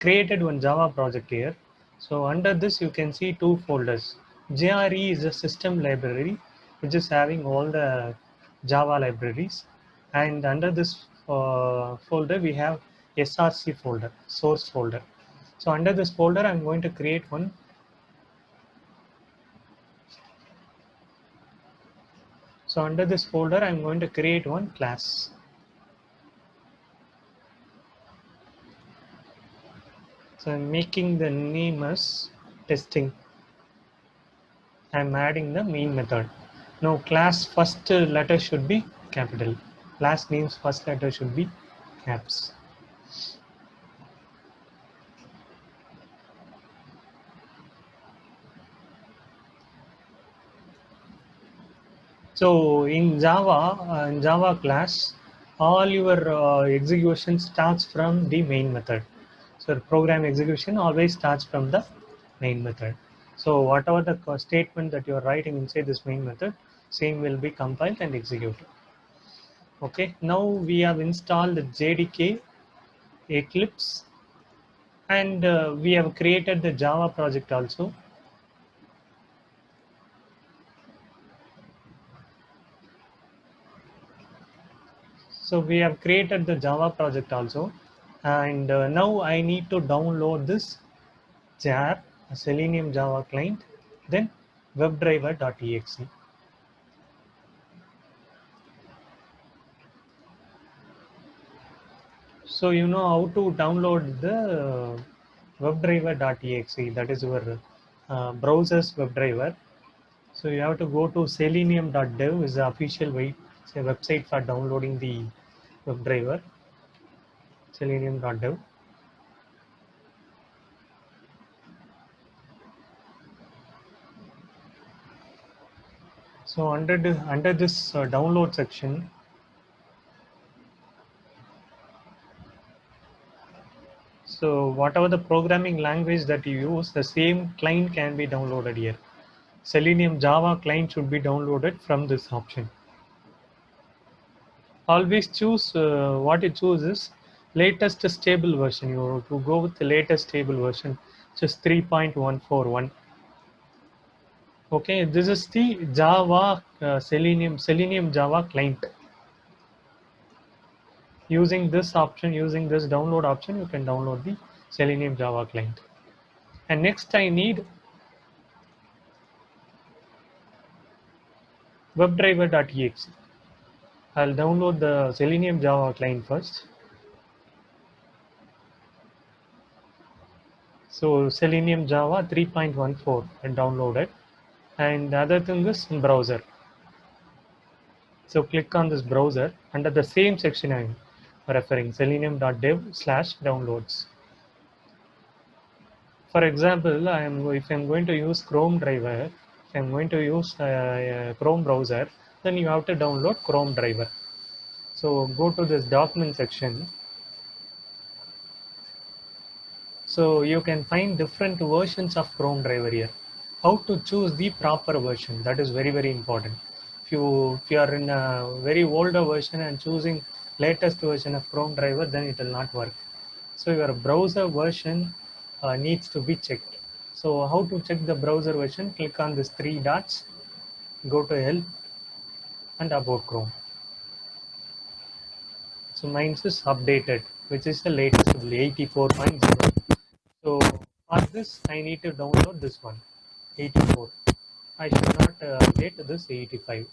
created one Java project here. So under this you can see two folders. JRE is a system library which is having all the Java libraries, and under this folder we have SRC folder, source folder. So under this folder I'm going to create one. So under this folder I'm going to create one class. So I'm making the name as testing. I'm adding the main method. Now class first letter should be capital. Class name's first letter should be caps. So in Java class, all your execution starts from the main method. So program execution always starts from the main method. So whatever the statement that you are writing inside this main method, same will be compiled and executed. Okay, now we have installed JDK, Eclipse, and we have created the Java project also. So we have created the Java project also, and now I need to download this jar, a Selenium Java client, then webdriver.exe. So you know how to download the webdriver.exe, that is your browser's WebDriver. So you have to go to selenium.dev is the official website for downloading the WebDriver, selenium.dev. So under this download section, so whatever the programming language that you use, the same client can be downloaded here. Selenium Java client should be downloaded from this option. Always choose what you choose is latest stable version. You have to go with the latest stable version, just 3.141. Okay, this is the Java Selenium Java client. Using this option, using this download option, you can download the Selenium Java client. And next I need webdriver.exe. I'll download the Selenium Java client first. So Selenium Java 3.14 and downloaded. And the other thing is browser. So click on this browser. Under the same section I'm referring, selenium.dev/downloads. For example, if I'm going to use Chrome driver, if I'm going to use Chrome browser, then you have to download Chrome driver. So go to this document section. So you can find different versions of Chrome driver here. How to choose the proper version, that is very important. If you are in a very older version and choosing latest version of Chrome driver, then it will not work. So your browser version needs to be checked. So how to check the browser version? Click on these three dots, go to help and about Chrome. So mine is updated, which is the latest 84.0. So for this, I need to download this one, 84. I should not update this 85.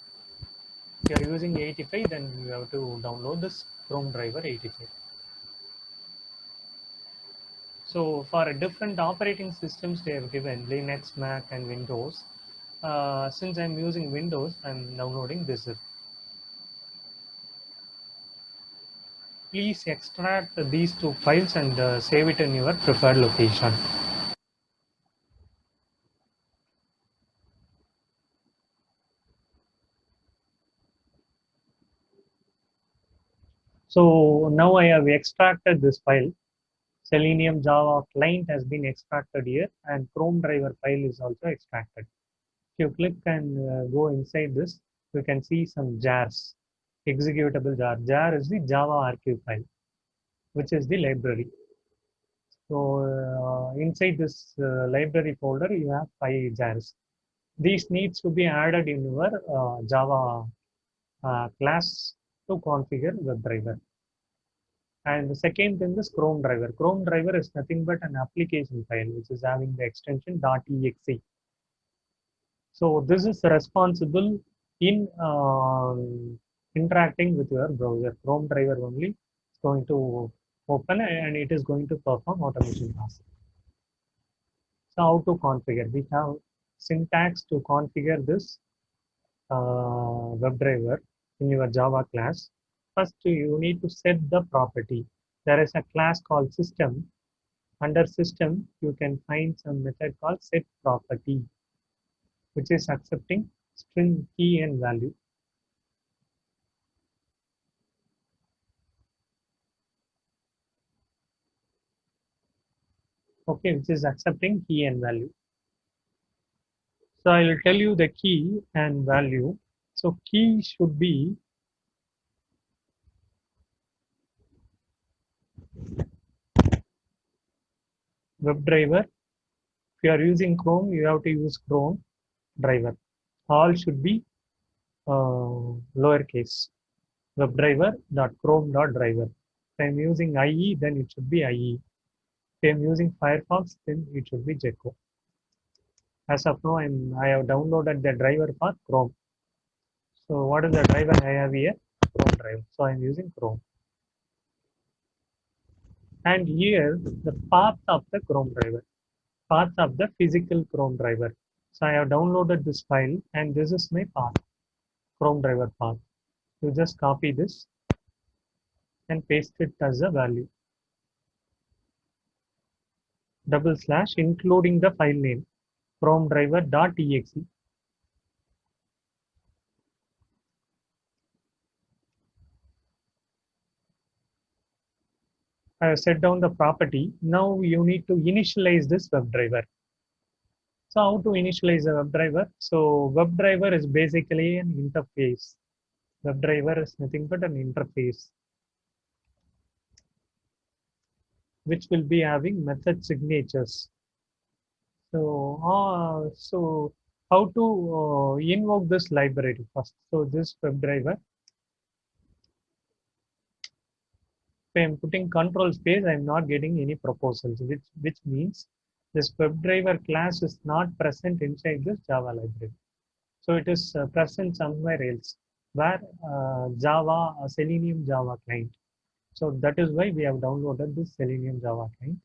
If you are using 85, then you have to download this Chrome driver 85. So for different operating systems, they have given Linux, Mac, and Windows. Since I'm using Windows, I'm downloading this zip. Please extract these two files and save it in your preferred location. So now I have extracted this file. Selenium Java client has been extracted here, and Chrome driver file is also extracted. If you click and go inside this, you can see some jars, executable jar. Jar is the Java archive file, which is the library. So inside this library folder, you have 5 jars. These needs to be added in your Java class to configure WebDriver. And the second thing is Chrome driver. Chrome driver is nothing but an application file which is having the extension .exe. So this is responsible in interacting with your browser. Chrome driver only is going to open and it is going to perform automation tasks. So how to configure? We have syntax to configure this WebDriver in your Java class. First, you need to set the property. There is a class called system. Under system, you can find some method called set property, which is accepting string key and value. Okay, which is accepting key and value. So I will tell you the key and value. So key should be WebDriver. If you are using Chrome, you have to use Chrome driver. All should be lowercase. WebDriver.chrome.driver. If I am using IE, then it should be IE. If I am using Firefox, then it should be Gecko. As of now, I have downloaded the driver for Chrome. So what is the driver I have here? Chrome driver. So I am using Chrome. And here the path of the Chrome driver, path of the physical Chrome driver. So I have downloaded this file and this is my path, Chrome driver path. You just copy this and paste it as a value. / including the file name, Chrome driver.exe. I have set down the property. Now you need to initialize this WebDriver. So how to initialize a WebDriver? So WebDriver is basically an interface. WebDriver is nothing but an interface which will be having method signatures. So how to invoke this library first? So this WebDriver, if I am putting control space, I am not getting any proposals, which means this WebDriver class is not present inside this Java library. So it is present somewhere else, where Java, Selenium Java client. So that is why we have downloaded this Selenium Java client,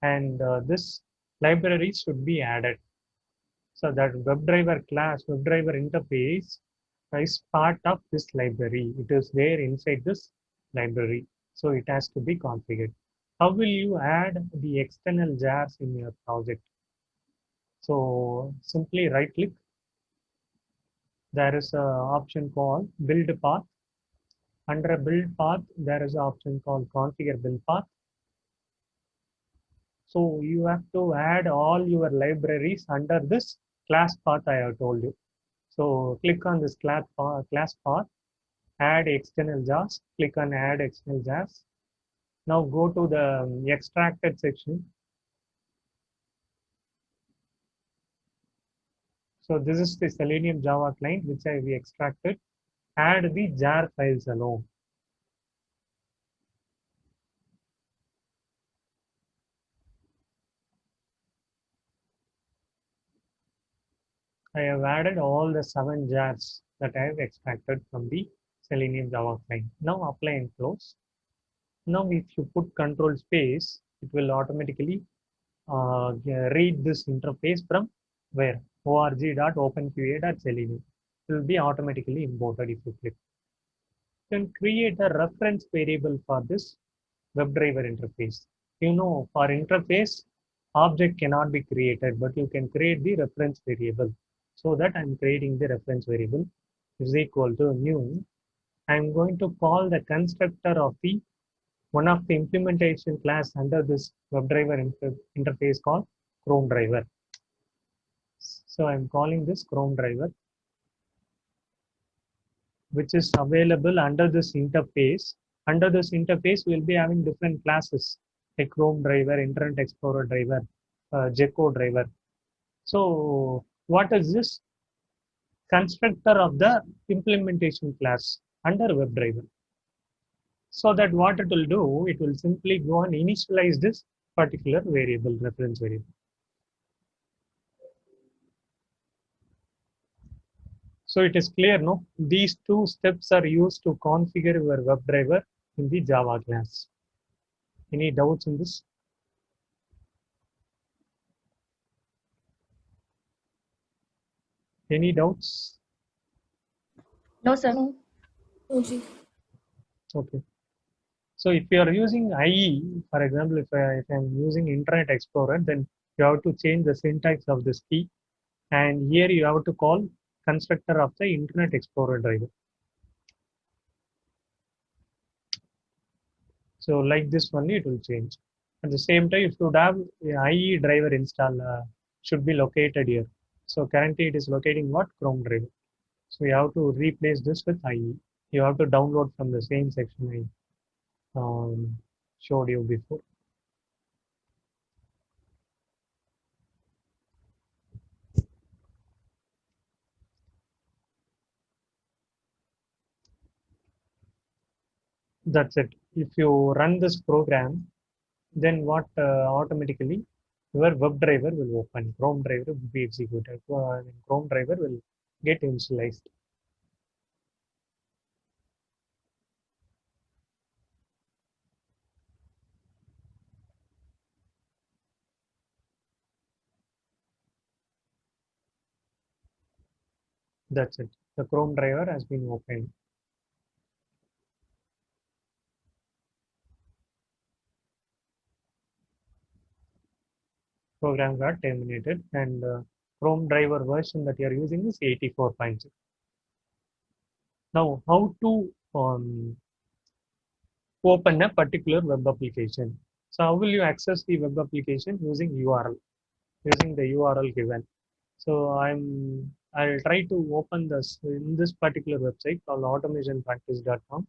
and this library should be added. So that WebDriver class, WebDriver interface is part of this library. It is there inside this library. So it has to be configured. How will you add the external jars in your project? So simply right click. There is an option called build path. Under build path, there is an option called configure build path. So you have to add all your libraries under this class path I have told you. So click on this class path, add external jars, click on add external jars. Now go to the extracted section. So this is the Selenium Java client which we extracted. Add the jar files alone. I have added all the 7 jars that I have extracted from the Selenium Java client. Now apply and close. Now if you put control space, it will automatically read this interface from where? org.openqa.selenium. It will be automatically imported if you click. Then create a reference variable for this WebDriver interface. You know, for interface, object cannot be created, but you can create the reference variable. So that I'm creating the reference variable is equal to new. I'm going to call the constructor of the one of the implementation class under this WebDriver interface called Chrome driver. So I'm calling this Chrome driver, which is available under this interface. Under this interface, we'll be having different classes. a Chrome driver, Internet Explorer driver, Gecko driver. So what is this? Constructor of the implementation class under WebDriver. So that what it will do, it will simply go and initialize this particular variable, reference variable. So it is clear, no? These two steps are used to configure your WebDriver in the Java class. Any doubts in this? Any doubts? No, sir. Okay. So if you are using IE, for example, if I'm using Internet Explorer, then you have to change the syntax of this key. And here you have to call constructor of the Internet Explorer driver. So like this only it will change. At the same time, if you have IE driver install, should be located here. So currently it is locating what? Chrome driver. So you have to replace this with IE. You have to download from the same section I showed you before. That's it. If you run this program, then what automatically your web driver will open. Chrome driver will be executed. Chrome driver will get initialized. That's it. The Chrome driver has been opened. Program got terminated, and Chrome driver version that you are using is 84.6. Now, how to open a particular web application? So, how will you access the web application? Using URL, using the URL given. So, I'll try to open this in this particular website called automationpractice.com.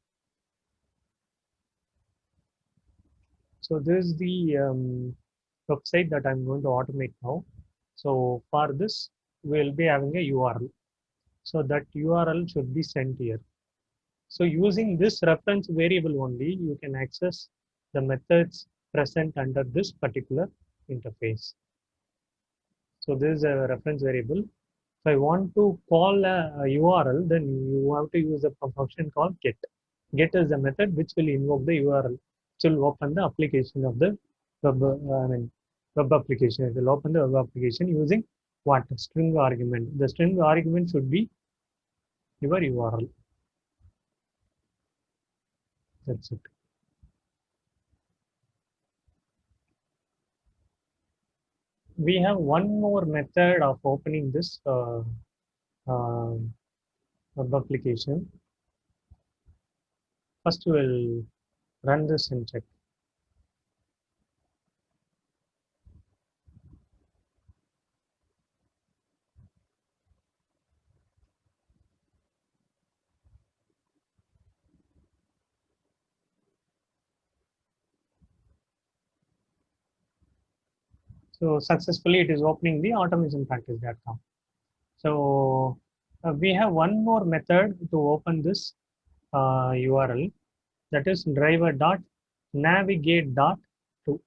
So, this is the website that I'm going to automate now. So, for this, we'll be having a URL. So that URL should be sent here. So using this reference variable only, you can access the methods present under this particular interface. So this is a reference variable. If I want to call a URL, then you have to use a function called get. Get is the method which will invoke the URL, which will open the application of the web application. It will open the web application using what? String argument. The string argument should be your URL. That's it. We have one more method of opening this web application. First, we'll run this and check. So successfully, it is opening the automationpractice.com. So we have one more method to open this URL, that is driver.navigate.to.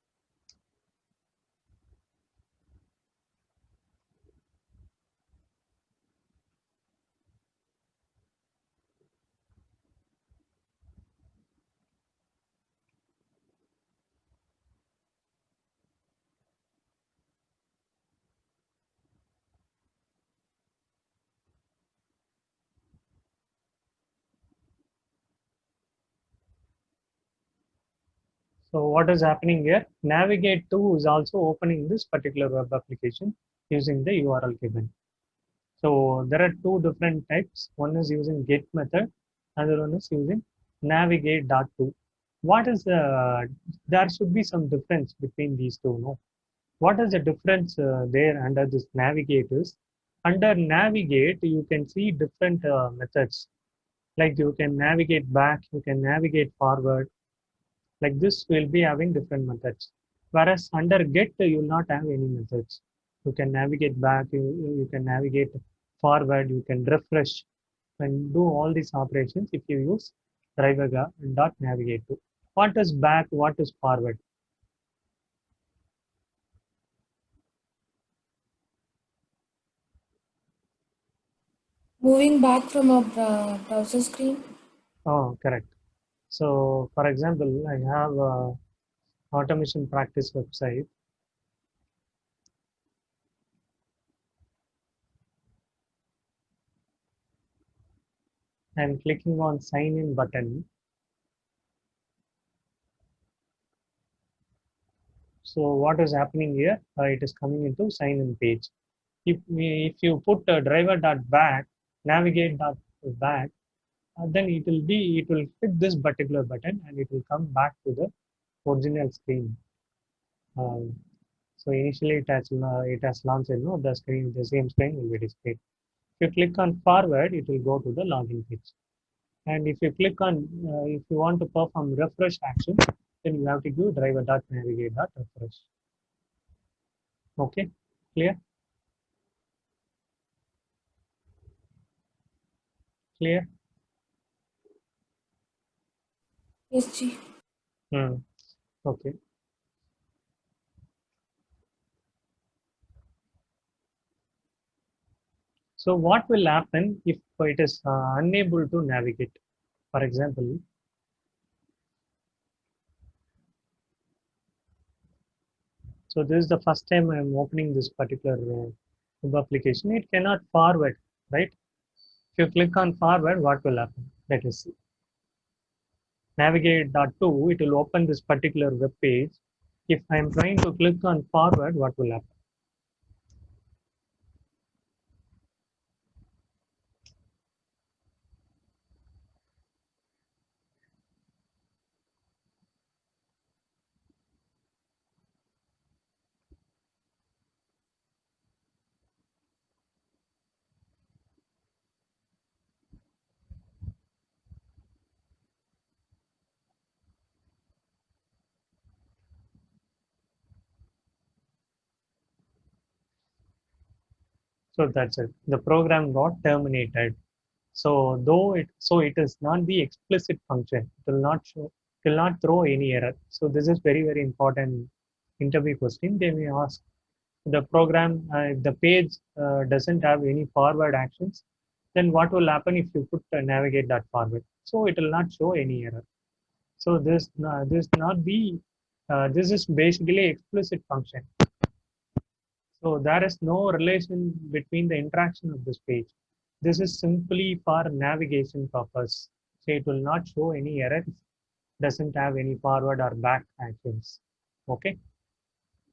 So what is happening here? Navigate to is also opening this particular web application using the URL given. So there are two different types. One is using get method, another one is using navigate.to. What is there should be some difference between these two, no? What is the difference there under this navigate is? Under navigate, you can see different methods. Like you can navigate back, you can navigate forward. Like this, we'll be having different methods. Whereas under get, you will not have any methods. You can navigate back, you can navigate forward, you can refresh and do all these operations if you use driver dot navigate to. What is back? What is forward? Moving back from a browser screen. Oh, correct. So, for example, I have a automation practice website. I'm clicking on sign in button. So what is happening here? It is coming into sign in page. If you put driver dot back, navigate dot back, then it will click this particular button and it will come back to the original screen. Um, so initially it has launched, the same screen will be displayed. If you click on forward, it will go to the login page. And if you click on, if you want to perform refresh action, then you have to do driver dot navigate dot refresh. Okay, clear? Clear? Yes, G. Okay. So what will happen if it is unable to navigate? For example, so this is the first time I am opening this particular web application. It cannot forward, right? If you click on forward, what will happen? Let us see. Navigate.to, it will open this particular web page. If I am trying to click on forward, what will happen? So that's it. The program got terminated. So it is not the explicit function. It will not show, it will not throw any error. So this is very, very important interview question. They may ask the program, if the page doesn't have any forward actions, then what will happen if you put navigate that forward? So it will not show any error. So this is basically explicit function. So there is no relation between the interaction of this page. This is simply for navigation purpose. So it will not show any errors, doesn't have any forward or back actions. Okay.